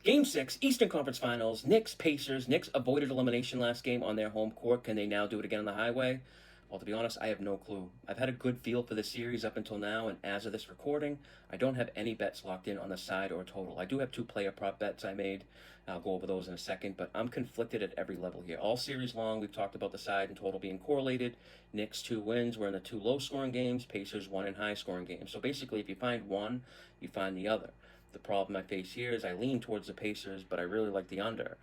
Game 6, Eastern Conference Finals, Knicks, Pacers. Knicks avoided elimination last game on their home court. Can they now do it again on the highway? Well, to be honest, I have no clue. I've had a good feel for the series up until now, and as of this recording, I don't have any bets locked in on the side or total. I do have two player prop bets I made. I'll go over those in a second, but I'm conflicted at every level here. All series long, we've talked about the side and total being correlated. Knicks 2 wins. We're in the two low scoring games, Pacers 1 in high scoring games. So basically, if you find one, you find the other. The problem I face here is I lean towards the Pacers, but I really like the under.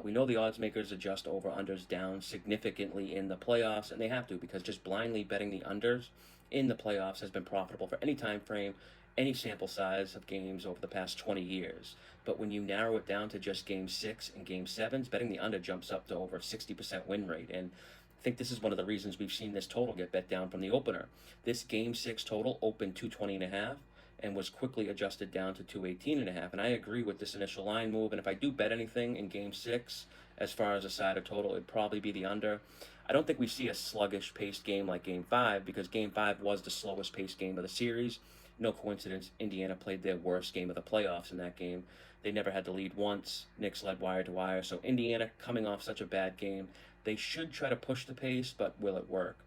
We know the odds makers adjust over-unders down significantly in the playoffs, and they have to because just blindly betting the unders in the playoffs has been profitable for any time frame, any sample size of games over the past 20 years. But when you narrow it down to just Game 6 and Game 7s, betting the under jumps up to over 60% win rate. And I think this is one of the reasons we've seen this total get bet down from the opener. This Game 6 total opened 220.5 and was quickly adjusted down to 218.5. And I agree with this initial line move. And if I do bet anything in Game 6, as far as a side or total, it'd probably be the under. I don't think we see a sluggish paced game like Game 5 because Game 5 was the slowest paced game of the series. No coincidence, Indiana played their worst game of the playoffs in that game. They never had to lead once. Knicks led wire to wire. So Indiana, coming off such a bad game, they should try to push the pace, but will it work?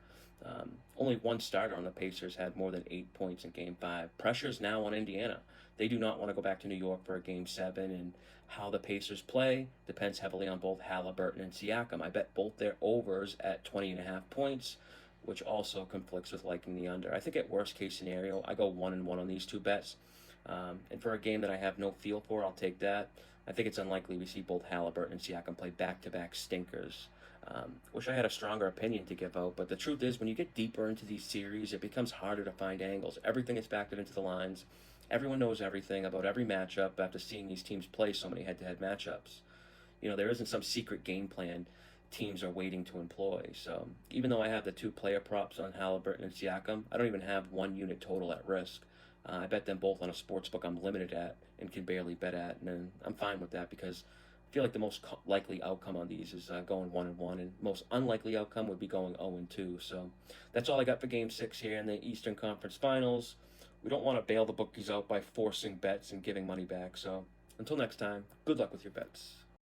Only one starter on the Pacers had more than 8 points in Game 5. Pressure's now on Indiana. They do not want to go back to New York for a Game 7, and how the Pacers play depends heavily on both Halliburton and Siakam. I bet both their overs at 20.5 points, which also conflicts with liking the under. I think at worst case scenario, I go 1-1 on these two bets. And for a game that I have no feel for, I'll take that. I think it's unlikely we see both Halliburton and Siakam play back-to-back stinkers. Wish I had a stronger opinion to give out, but the truth is, when you get deeper into these series, it becomes harder to find angles. Everything is factored into the lines. Everyone knows everything about every matchup after seeing these teams play so many head-to-head matchups. There isn't some secret game plan teams are waiting to employ. So even though I have the two player props on Halliburton and Siakam, I don't even have one unit total at risk. I bet them both on a sports book I'm limited at and can barely bet at, and I'm fine with that because I feel like the most likely outcome on these is going 1-1, and most unlikely outcome would be going 0-2. So that's all I got for Game 6 here in the Eastern Conference Finals. We don't want to bail the bookies out by forcing bets and giving money back. So until next time, good luck with your bets.